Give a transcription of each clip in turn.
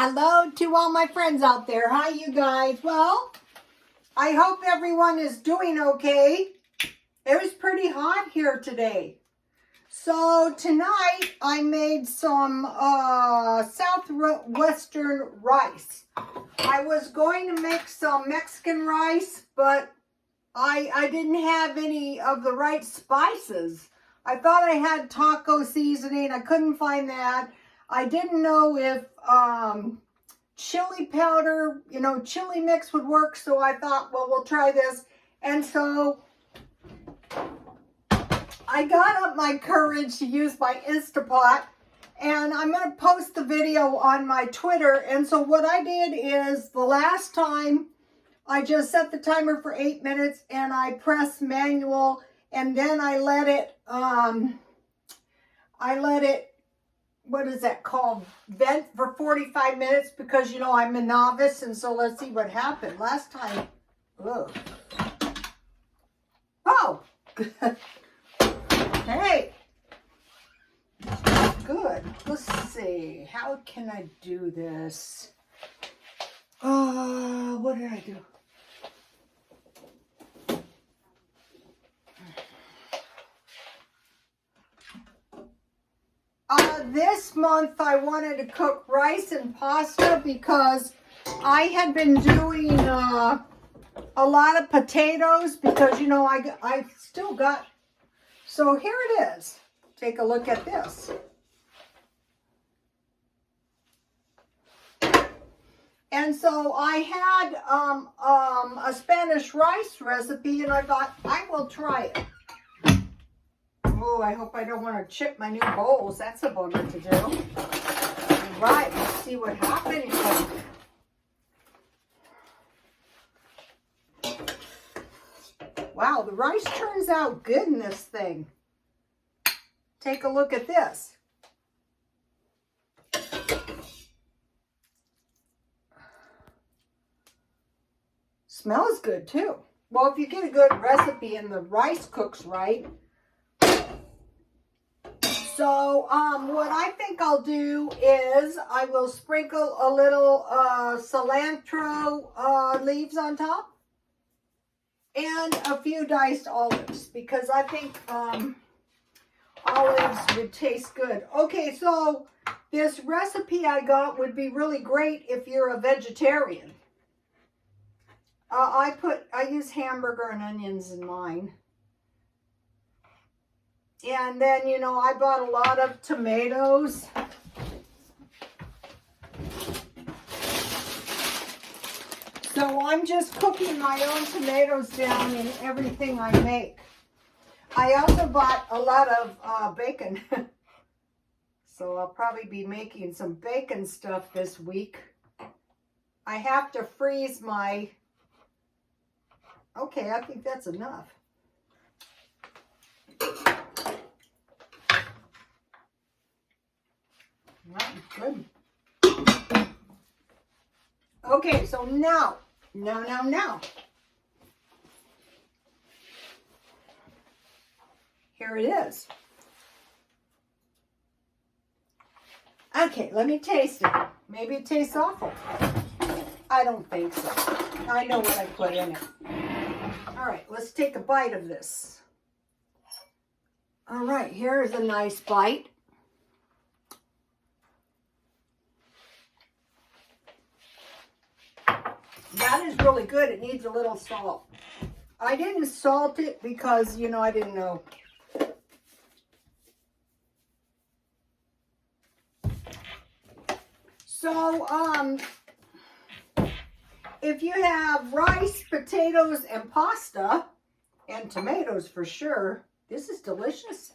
Hello to all my friends out there. Hi, you guys. Well, I hope everyone is doing okay. It was pretty hot here today. So tonight I made some southwestern rice. I was going to make some Mexican rice, but I didn't have any of the right spices. I thought I had taco seasoning. I couldn't find that. I didn't know if chili powder, chili mix would work. So I thought, well, we'll try this. And so I got up my courage to use my Instapot. And I'm going to post the video on my Twitter. And so what I did is the last time I just set the timer for 8 minutes and I pressed manual. And then I let it, what is that called? Vent for 45 minutes because, I'm a novice. And so let's see what happened. Last time, ugh. Oh, hey, good. Let's see. How can I do this? What did I do? This month I wanted to cook rice and pasta because I had been doing a lot of potatoes because, I still got, so here it is. Take a look at this. And so I had a Spanish rice recipe and I thought I will try it. Oh, I hope I don't want to chip my new bowls. That's a bummer to do. All right, let's see what happens. Wow, the rice turns out good in this thing. Take a look at this. Smells good too. Well, if you get a good recipe and the rice cooks right. So, what I think I'll do is I will sprinkle a little cilantro leaves on top and a few diced olives because I think olives would taste good. Okay, so this recipe I got would be really great if you're a vegetarian. I use hamburger and onions in mine. And then, I bought a lot of tomatoes. So I'm just cooking my own tomatoes down in everything I make. I also bought a lot of bacon. So I'll probably be making some bacon stuff this week. I have to freeze my... Okay, I think that's enough. Good. Okay, so now. Here it is. Okay, let me taste it. Maybe it tastes awful. I don't think so. I know what I put in it. All right, let's take a bite of this. All right, here's a nice bite. That is really good. It needs a little salt. I didn't salt it because, I didn't know. So, if you have rice, potatoes, and pasta, and tomatoes for sure, this is delicious.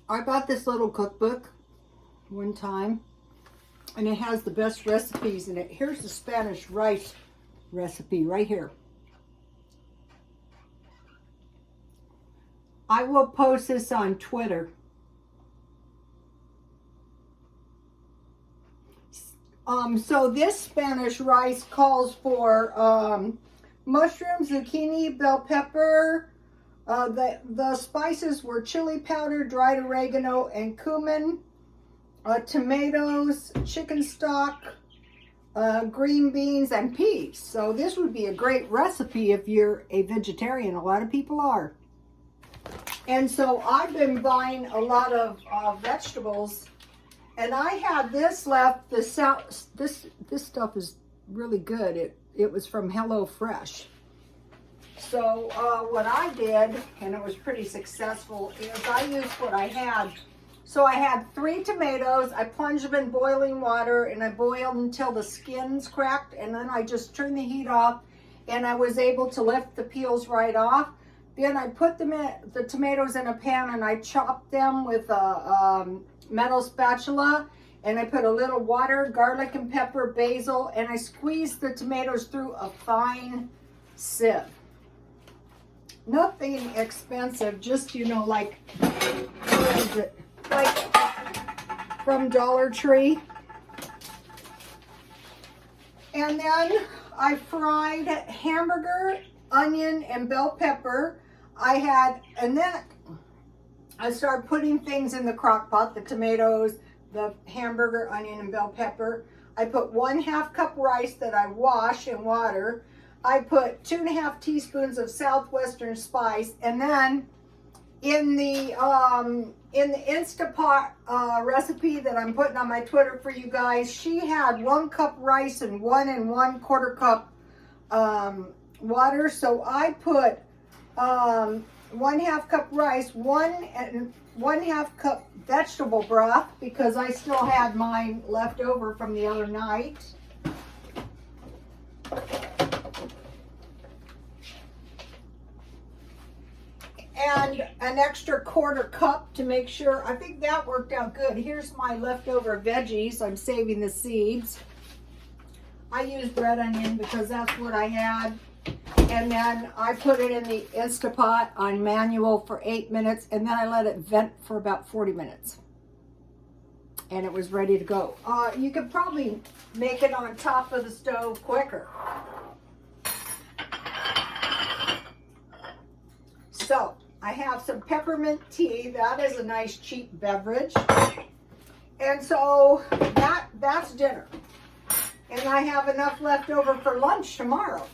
I bought this little cookbook one time, and it has the best recipes in it. Here's the Spanish rice recipe right here. I will post this on Twitter. So this Spanish rice calls for mushrooms, zucchini, bell pepper, The spices were chili powder, dried oregano, and cumin, tomatoes, chicken stock, green beans, and peas. So this would be a great recipe if you're a vegetarian. A lot of people are. And so I've been buying a lot of vegetables, and I had this left. This stuff is really good. It was from Hello Fresh. So what I did, and it was pretty successful, is I used what I had. So I had 3 tomatoes. I plunged them in boiling water, and I boiled until the skins cracked, and then I just turned the heat off, and I was able to lift the peels right off. Then I put the tomatoes in a pan, and I chopped them with a metal spatula, and I put a little water, garlic and pepper, basil, and I squeezed the tomatoes through a fine sieve. Nothing expensive, just, you know, like, what is it? Like from Dollar Tree. And then I fried hamburger, onion, and bell pepper. And then I started putting things in the crock pot, the tomatoes, the hamburger, onion, and bell pepper. I put 1/2 cup rice that I wash in water. I put 2½ teaspoons of Southwestern spice, and then in the Instapot recipe that I'm putting on my Twitter for you guys, she had 1 cup rice and 1 1/4 cup water. So I put 1/2 cup rice, 1 1/2 cup vegetable broth, because I still had mine left over from the other night. And an extra 1/4 cup to make sure. I think that worked out good. Here's my leftover veggies. I'm saving the seeds. I used red onion because that's what I had. And then I put it in the Instapot on manual for 8 minutes, and then I let it vent for about 40 minutes. And it was ready to go. You could probably make it on top of the stove quicker. So I have some peppermint tea. That is a nice cheap beverage. And so that's dinner. And I have enough left over for lunch tomorrow.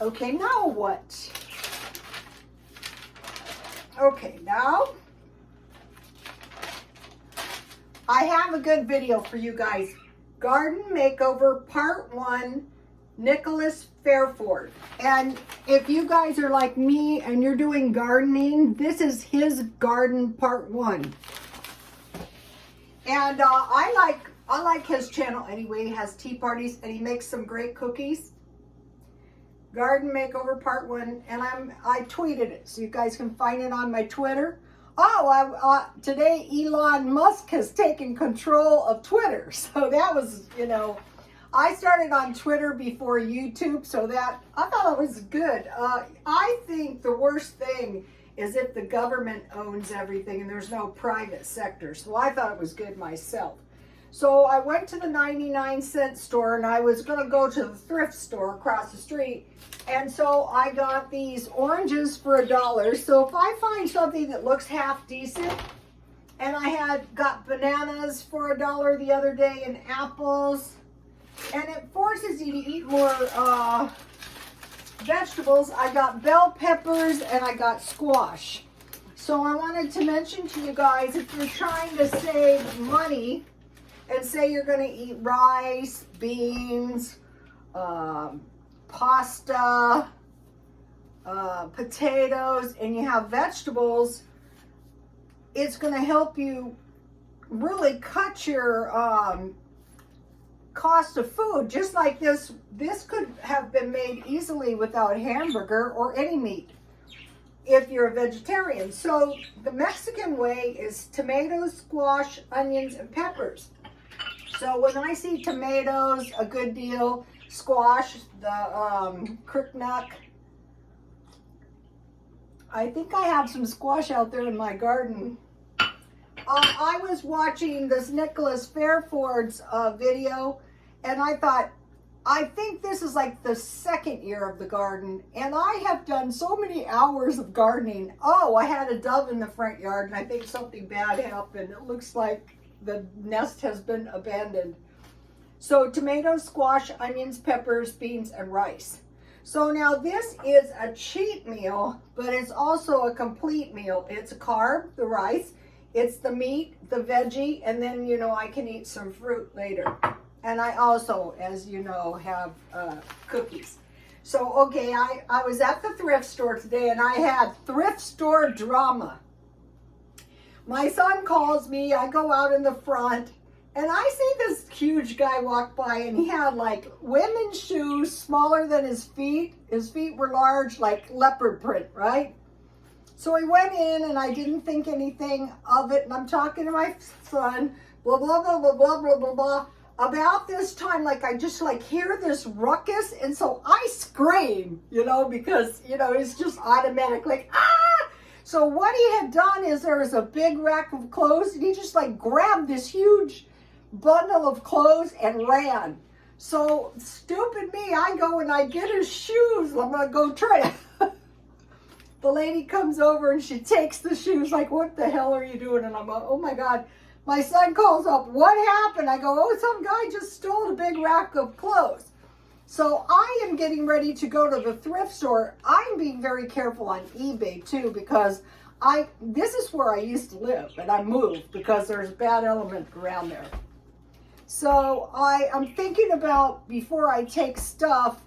Okay, now what? Okay, now I have a good video for you guys. Garden Makeover Part 1, Nicholas Fairford. And if you guys are like me and you're doing gardening, this is his garden Part 1. And I like his channel anyway. He has tea parties and he makes some great cookies. Garden Makeover Part 1, and I tweeted it, so you guys can find it on my Twitter. Oh, today Elon Musk has taken control of Twitter, so that was, you know, I started on Twitter before YouTube, so that, I thought it was good. I think the worst thing is if the government owns everything and there's no private sector, so I thought it was good myself. So I went to the 99-cent store, and I was going to go to the thrift store across the street. And so I got these oranges for $1. So if I find something that looks half decent, and I got bananas for $1 the other day, and apples, and it forces you to eat more vegetables. I got bell peppers and I got squash. So I wanted to mention to you guys, if you're trying to save money, and say you're going to eat rice, beans, pasta, potatoes, and you have vegetables, it's going to help you really cut your cost of food. Just like this could have been made easily without hamburger or any meat if you're a vegetarian. So the Mexican way is tomatoes, squash, onions, and peppers. So when I see tomatoes, a good deal, squash, the crookneck. I think I have some squash out there in my garden. I was watching this Nicholas Fairford's video, and I thought, I think this is like the second year of the garden, and I have done so many hours of gardening. Oh, I had a dove in the front yard, and I think something bad happened. It looks like the nest has been abandoned. So tomatoes, squash, onions, peppers, beans, and rice. So now this is a cheat meal, but it's also a complete meal. It's a carb, the rice, it's the meat, the veggie, and then, you know, I can eat some fruit later. And I also, as you know, have cookies. So, okay, I was at the thrift store today, and I had thrift store drama. My son calls me, I go out in the front, and I see this huge guy walk by, and he had like women's shoes smaller than his feet. His feet were large, like leopard print, right? So I went in, and I didn't think anything of it, and I'm talking to my son, blah, blah, blah, blah, blah, blah, blah, blah. About this time, like, I just like hear this ruckus, and so I scream, you know, because, you know, it's just automatic, like, ah! So what he had done is there was a big rack of clothes, and he just like grabbed this huge bundle of clothes and ran. So stupid me, I go and I get his shoes. I'm gonna go try it. The lady comes over and she takes the shoes, like, what the hell are you doing? And I'm like, oh my God. My son calls up, what happened? I go, oh, some guy just stole a big rack of clothes. So I am getting ready to go to the thrift store. I'm being very careful on eBay too, because this is where I used to live, and I moved because there's a bad element around there. So I'm thinking about, before I take stuff,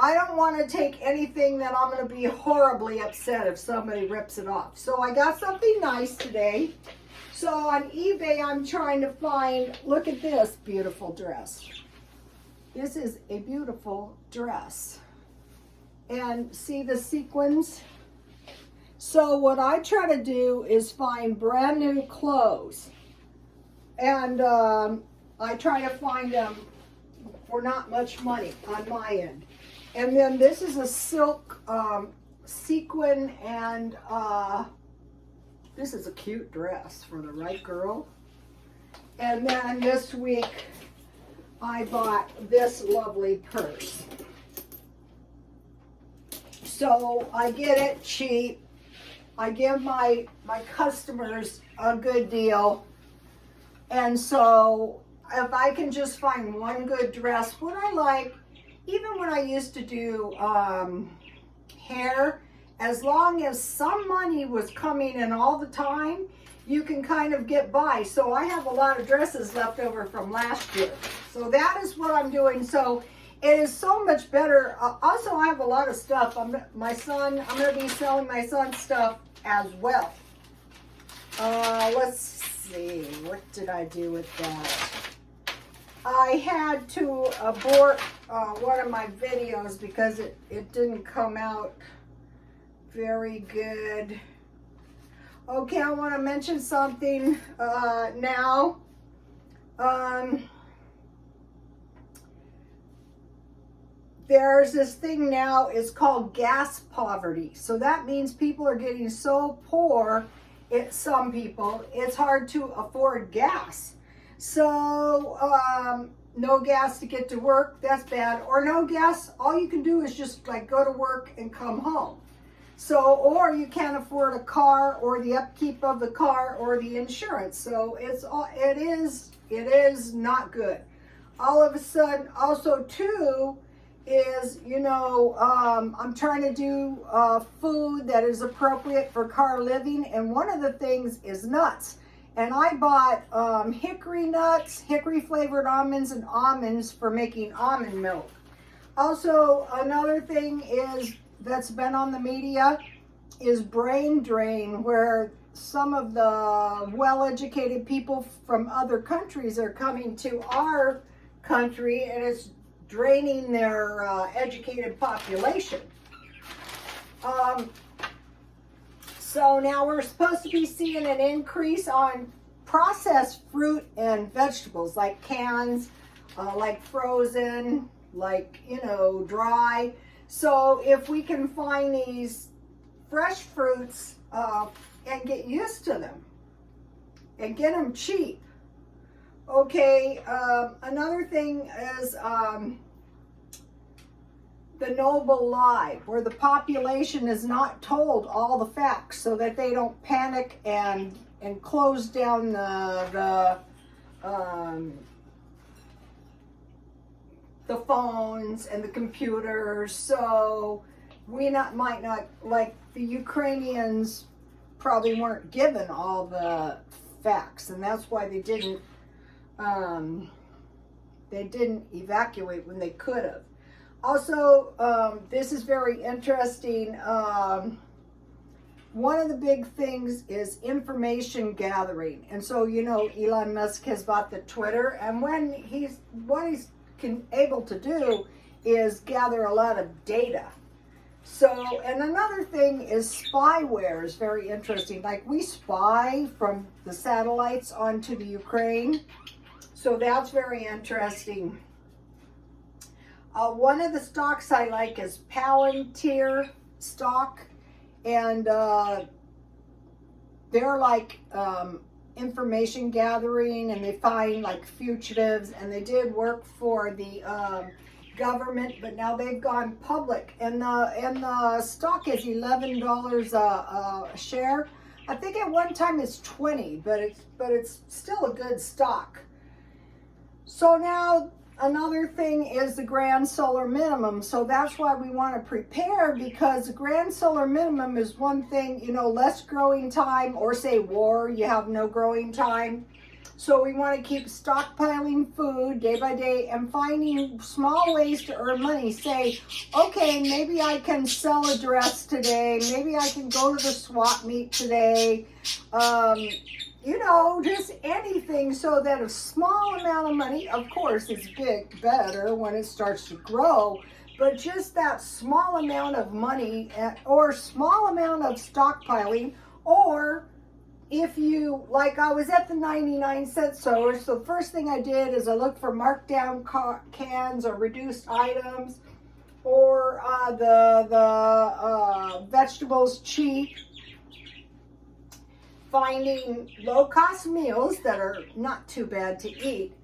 I don't want to take anything that I'm going to be horribly upset if somebody rips it off. So I got something nice today. So on eBay, I'm trying to find, look at this beautiful dress. This is a beautiful dress. And see the sequins? So what I try to do is find brand new clothes. And I try to find them for not much money on my end. And then this is a silk sequin, and this is a cute dress for the right girl. And then this week, I bought this lovely purse. So I get it cheap. I give my customers a good deal. And so if I can just find one good dress, what I like, even when I used to do hair, as long as some money was coming in all the time, you can kind of get by. So I have a lot of dresses left over from last year. So that is what I'm doing. So it is so much better. Also, I have a lot of stuff. I'm going to be selling my son's stuff as well. Let's see. What did I do with that? I had to abort one of my videos because it didn't come out very good. Okay, I want to mention something now. There's this thing now, it's called gas poverty. So that means people are getting so poor, some people, it's hard to afford gas. So no gas to get to work, that's bad. Or no gas, all you can do is just like go to work and come home. So, or you can't afford a car, or the upkeep of the car, or the insurance. So it is not good. All of a sudden, also too, is, you know, I'm trying to do food that is appropriate for car living, and one of the things is nuts. And I bought hickory nuts, hickory flavored almonds, and almonds for making almond milk. Also, another thing is that's been on the media is brain drain, where some of the well-educated people from other countries are coming to our country, and it's draining their educated population. So now we're supposed to be seeing an increase on processed fruit and vegetables, like cans, like frozen, like, you know, dry. So if we can find these fresh fruits and get used to them and get them cheap. Okay, another thing is the noble lie, where the population is not told all the facts so that they don't panic and close down the phones and the computers. So we might not, like the Ukrainians probably weren't given all the facts, and that's why they didn't evacuate when they could have. Also, this is very interesting. One of the big things is information gathering. And so, you know, Elon Musk has bought the Twitter, and what he's able to do is gather a lot of data. So, and another thing is spyware is very interesting. Like, we spy from the satellites onto the Ukraine. So that's very interesting. One of the stocks I like is Palantir stock. And they're like information gathering, and they find like fugitives, and they did work for the government, but now they've gone public, and the stock is $11 a share. I think at one time it's 20, but it's still a good stock. So now another thing is the grand solar minimum. So that's why we want to prepare, because the grand solar minimum is one thing, you know, less growing time, or say war, you have no growing time. So we want to keep stockpiling food day by day and finding small ways to earn money. Say, okay, maybe I can sell a dress today. Maybe I can go to the swap meet today. You know, just anything, so that a small amount of money, of course, is better when it starts to grow, but just that small amount of money, or small amount of stockpiling, or if you, like I was at the 99-cent store, so the first thing I did is I looked for markdown cans or reduced items, or the vegetables cheap. Finding low-cost meals that are not too bad to eat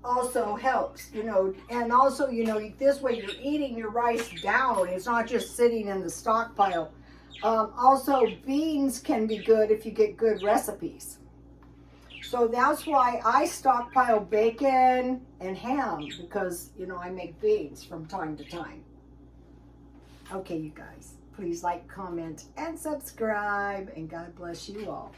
also helps, you know, and also, you know, this way you're eating your rice down. It's not just sitting in the stockpile. Also, beans can be good if you get good recipes. So that's why I stockpile bacon and ham, because, you know, I make beans from time to time. Okay, you guys, please like, comment, and subscribe, and God bless you all.